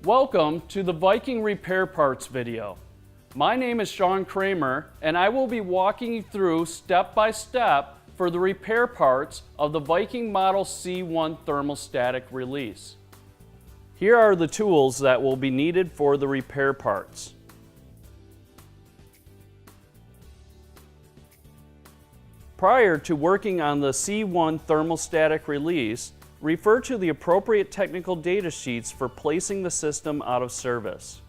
Welcome to the Viking repair parts video. My name is Sean Kramer and I will be walking you through step by step for the repair parts of the Viking Model C-1 thermostatic release. Here are the tools that will be needed for the repair parts. Prior to working on the C-1 thermostatic release, refer to the appropriate technical data sheets for placing the system out of service.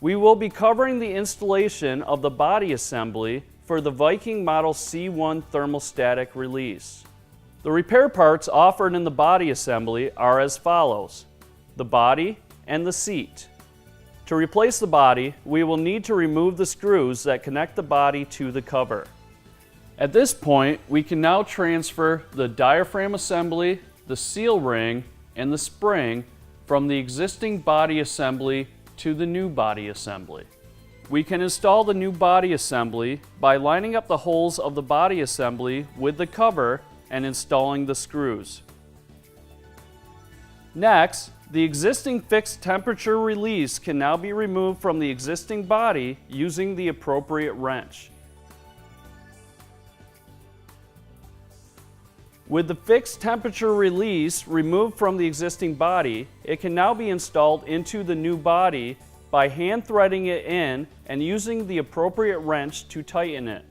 We will be covering the installation of the body assembly for the Viking Model C-1 thermostatic release. The repair parts offered in the body assembly are as follows: the body and the seat. To replace the body, we will need to remove the screws that connect the body to the cover. At this point, we can now transfer the diaphragm assembly, the seal ring, and the spring from the existing body assembly to the new body assembly. We can install the new body assembly by lining up the holes of the body assembly with the cover and installing the screws. Next, the existing fixed temperature release can now be removed from the existing body using the appropriate wrench. With the fixed temperature release removed from the existing body, it can now be installed into the new body by hand threading it in and using the appropriate wrench to tighten it.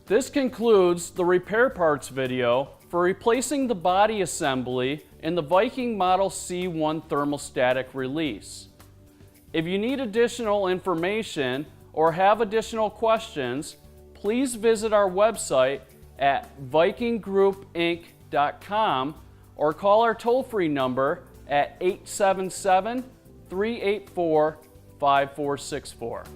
This concludes the repair parts video for replacing the body assembly in the Viking Model C-1 thermostatic release. If you need additional information or have additional questions, please visit our website at vikinggroupinc.com or call our toll-free number at 877-384-5464.